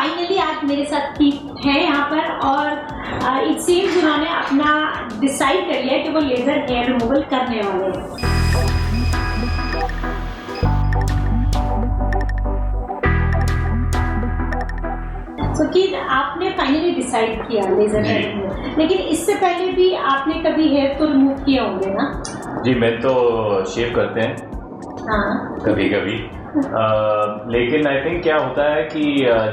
Finally आज मेरे साथ की है यहाँ पर और इट सीम्स उन्होंने अपना डिसाइड कर लिया कि वो लेजर हेयर रिमूवल करने वाले हैं। कि आपने फाइनली डिसाइड किया लेजर हेयर रिमूवल, लेकिन इससे पहले भी आपने कभी हेयर तो रिमूव किया होंगे ना? जी, मैं तो शेव करते हैं कभी कभी, लेकिन आई थिंक क्या होता है कि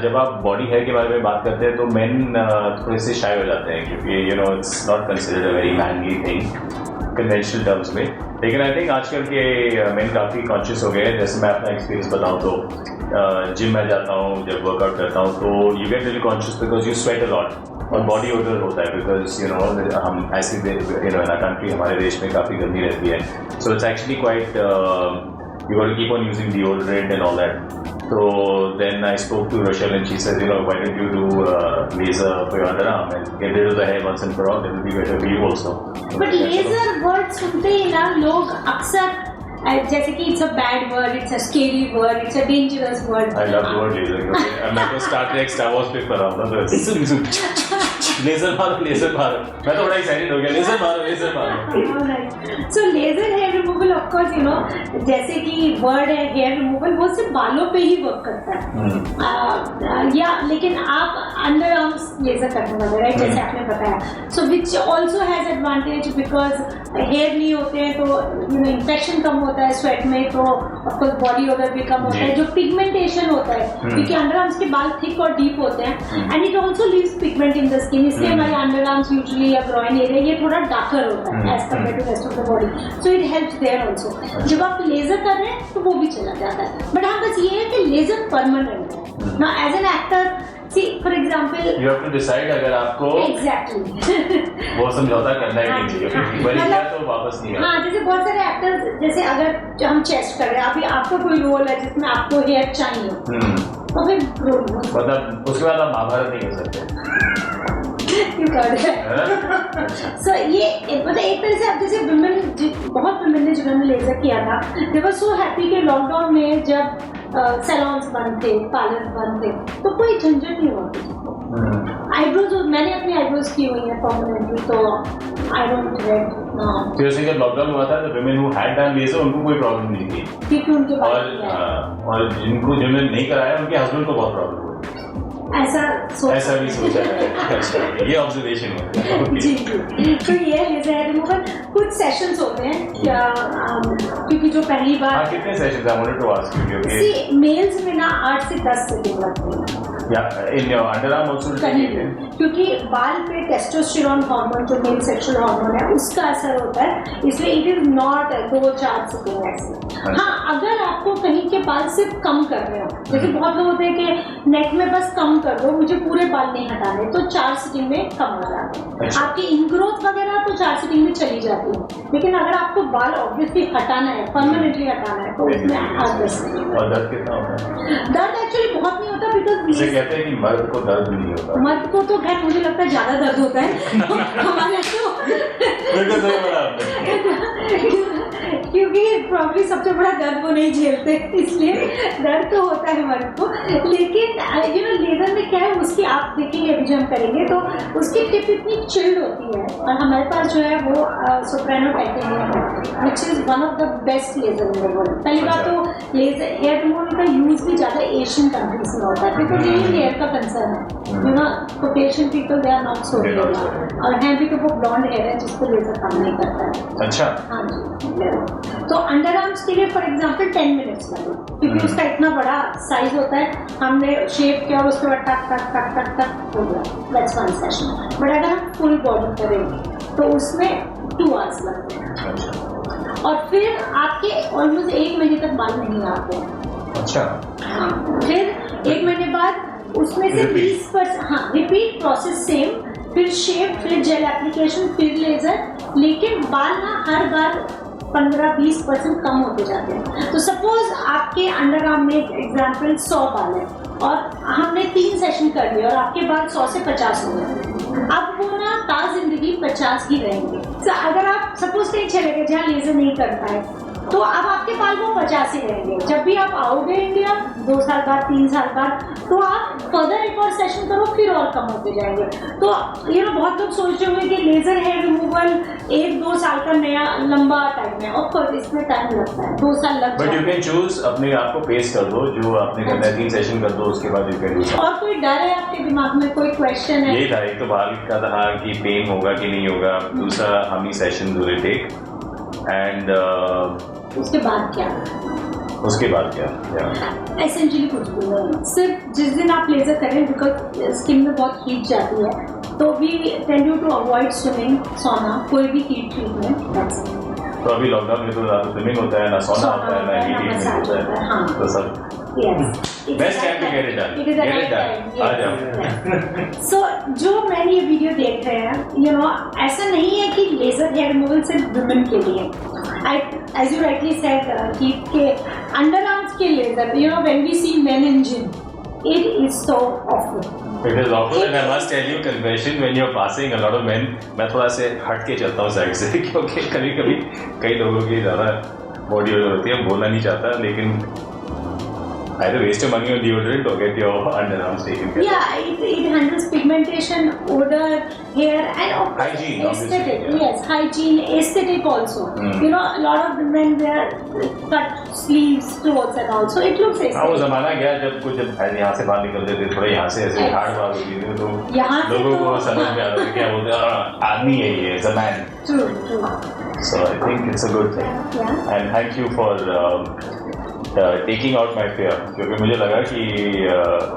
जब आप बॉडी हेयर के बारे में बात करते हैं तो मेन थोड़े से शाय हो जाते हैं, क्योंकि you know it's not considered a very manly thing conventional terms में। लेकिन आई थिंक आजकल के मेन काफ़ी कॉन्शियस हो गए हैं। जैसे मैं अपना एक्सपीरियंस बताऊँ तो जिम में जाता हूँ, जब वर्कआउट करता हूँ तो you get really conscious because you sweat a lot और बॉडी ओडर होता है, बिकॉज यू नो हम ऐसी इन कंट्री हमारे देश में काफ़ी गर्मी रहती है, so it's actually quite you got to keep on using deodorant and all that. So then I spoke to Rochelle and she said, you know, why don't you do laser for your underarm and get rid of the hair once and for all? It will be better for you also. But laser word सुनते ही ना लोग अक्सर जैसे कि it's a bad word, it's a scary word, it's a dangerous word. I love the word laser. मैं तो Star Trek Star Wars पे पढ़ा हूँ ना, लेजर मारो। मैं तो बड़ा एक्साइटेड हो गया, लेजर मारो। So laser hair removal of course you know, जैसे कि वर्ड है हेयर रिमूवल, वो सिर्फ बालों पे ही वर्क करता है या लेकिन आप अंडर आर्म्स लेजर करने वाले, राइट, जैसे आपने बताया। So which also has advantage because hair नहीं होते हैं तो यू नो इन्फेक्शन कम होता है स्वेट में, तो ऑफकोर्स बॉडी ओडर भी कम होता है, जो पिगमेंटेशन होता है क्योंकि अंडर आर्म्स के बाल थिक और डीप होते हैं and it also leaves pigment in the skin, इसलिए हमारे अंडर आर्म्स यूजुअली या ग्रॉइन एरिया ये थोड़ा डार्कर होता है as compare to rest of the body, so it helps there also. जब आप लेजर कर रहे हैं तो वो भी चला जाता है, बट हाँ बस ये है कि लेजर परमानेंट है ना। As an actor see for example you have to decide अगर आपको एग्जैक्टली वो समझौता करना है कि नहीं तो वापस नहीं। हाँ, जैसे बहुत सारे एक्टर्स, जैसे अगर हम चेस्ट कर रहे हैं, अभी आपका कोई रोल है जिसमें आपको हेयर चाहिए तो फिर मतलब उसके बाद आप महाभारत नहीं कर सकते। सो ये मतलब एक तरह से आप जैसे विमेन, बहुत विमेन ने जिन्होंने लेजर किया था, दे वर सो हैप्पी कि लॉकडाउन में जब सैलून्स बंद थे, पार्लर बंद थे, तो कोई झंझट नहीं होती। आईब्रोज मैंने अपनी आईब्रोज की हुई है परमानेंटली, तो आई डोंट रेड नाउ। जैसे जब लॉकडाउन हुआ था तो women who had done laser उनको कोई प्रॉब्लम नहीं थी, क्योंकि उनके और जिन्होंने नहीं कराया उनके हस्बैंड को बहुत प्रॉब्लम हुई। ऐसा भी सोचा है। ये ऑब्जर्वेशन है जी। तो ये लेजर हेयर रिमूवल कुछ सेशंस होते हैं क्योंकि जो पहली बार कितने sessions? I wanted to ask you क्योंकि मेल्स में ना 8 से 10 सेकंड लगते हैं या इन योर अंडरआर्म आल्सो, क्योंकि बाल पे टेस्टोस्टेरोन हार्मोन जो मेल सेक्सुअल हार्मोन है उसका असर होता है, इसलिए इट इज नॉट 2-4 सेकंड ऐसे। हाँ, अगर आपको कहीं के बाल सिर्फ कम कर रहे हो, जैसे बहुत लोग होते हैं कि नेक में बस कम कर दो, मुझे पूरे बाल नहीं हटाने, तो 4 सेकंड में कम हो जाते हैं। आपकी इनग्रोथ वगैरह तो 4 सेकंड में चली जाती है, लेकिन अगर आपको बाल ऑब्वियसली हटाना है, परमानेंटली हटाना है, तो उसमें 8-10 सेकंड। और दर्द कितना होता है? दर्द एक्चुअली बहुत नहीं होता, बिकॉज कहते हैं कि मर्द को दर्द नहीं होता। मर्द को तो खैर मुझे लगता है ज्यादा दर्द होता है हमारे क्योंकि प्रॉब्लम सबसे बड़ा दर्द वो नहीं झेलते, इसलिए दर्द तो होता है मर्द को। लेकिन यू नो लेजर में क्या है, उसकी आप देखेंगे अभी जो हम करेंगे तो उसकी टिप इतनी चिल्ड होती है, और हमारे पास जो है वो सोप्रानो टाइटेनियम है which is one of the best laser in the world. पहली बात तो लेजर हेयर रिमूवल का यूज भी ज्यादा एशियन कंट्रीज में होता है बिकॉज ये हेयर का कंसर्न है, you know Caucasian people they are not so laser, और हैं भी तो वो ब्लॉन्ड हेयर है जिसको लेजर काम नहीं करता है। अच्छा, हाँ जी। तो अंडर आर्म्स के लिए फॉर एग्जाम्पल 10 मिनट्स लगे, क्योंकि उसका इतना बड़ा साइज होता है, हमने शेप किया और उसके बाद टक टक टक टक टक हो गया, दैट्स वन सेशन। बट अगर हम फुल बॉडी करेंगे तो उसमें 2 आवर्स लगते हैं, और फिर आपके ऑलमोस्ट 1 महीने तक बाल नहीं आते हैं। अच्छा, हाँ, फिर 1 महीने बाद उसमें से 20%, हाँ, रिपीट प्रोसेस सेम, फिर शेप, फिर जेल एप्लीकेशन, फिर लेजर, लेकिन बाल ना हर बार 15-20% कम होते जाते हैं। तो सपोज आपके अंडर आर्म में एग्जाम्पल 100 बाल है और हमने 3 सेशन कर लिए और आपके बाल 100 से 50 हो गए, अब वो ना ता जिंदगी 50 ही रहेंगे। तो अगर आप सपोज कहीं चले गए जहाँ लेजर नहीं करता है तो अब आपके बाल वो 50 ही रहेंगे। जब भी आप आओगे इंडिया 2 साल बाद 3 साल बाद, तो आप फर्दर एक और सेशन करो, फिर और कम होते जाएंगे। तो बहुत लोग सोच रहे होंगे कि लेजर हेयर रिमूवल 1-2 साल का नया लंबा टाइम है। ऑफ कोर्स इसमें टाइम लगता है, 2 साल लगता है। बट यू कैन चूज, अपने आप को पेस कर दो, जो आपने करना है 3 सेशन कर दो, उसके बाद यू कैन डू। और कोई डर है आपके दिमाग में, कोई क्वेश्चन है? यही था, एक तो बाल का था कि पेन होगा कि नहीं होगा, दूसरा how many sessions will it take, and उसके बाद क्या? एसेंशियली कुछ भी नहीं, सिर्फ जिस दिन आप लेजर करें, बिकॉज स्किन में बहुत हीट जाती है, तो we tell you to avoid swimming, sauna, कोई भी हीट ट्रीटमेंट। तो अभी लॉकडाउन में तो ना तो स्विमिंग होता है, ना सोना होता है, ना हीट ट्रीटमेंट होता है। हाँ, तो सब best time to get it done. आ जाओ। सो जो मैंने ये वीडियो देख रहे हैं, ऐसा नहीं है कि लेजर हेयर रिमूवल सिर्फ वुमेन के लिए। As you rightly said, कि underarms के laser, when we see men in gym, it is so awful. It is awful, and I must tell you confession, when you're passing a lot of men, मैं थोड़ा से हट के चलता हूँ side से, क्योंकि कभी कई लोगों की ज़्यादा बॉडी ओडर होती है, बोलना नहीं चाहता, लेकिन either waste your money on deodorant or get your underarms taken care of. Yeah, it handles pigmentation, odor, hair, and hygiene, aesthetic. obviously, Yes, hygiene, aesthetic also. A lot of men wear cut sleeves, clothes, and also it looks aesthetic. हाँ, वो जमाना गया जब यहाँ से बाहर निकलते थे, थोड़ा यहाँ से ऐसे हार्ड बाल होती थी, तो लोगों को समझ में आता था क्या बोलते हैं, आदमी है ये, is a man. True. So I think it's a good thing. Yeah. And thank you for taking out my fair, क्योंकि मुझे लगा कि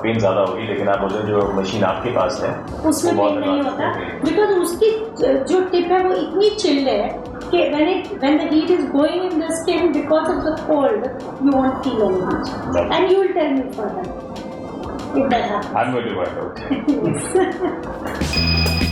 पेन ज़्यादा होगी, लेकिन आप बोल रहे जो मशीन आपके पास है उसमें पेन नहीं होता, बिकॉज उसकी जो टिप है वो इतनी चिल्ड है कि when the heat is going in the skin, because of the cold, you won't feel any much. And you will tell me further if that happens. I'm going to find out. Yes.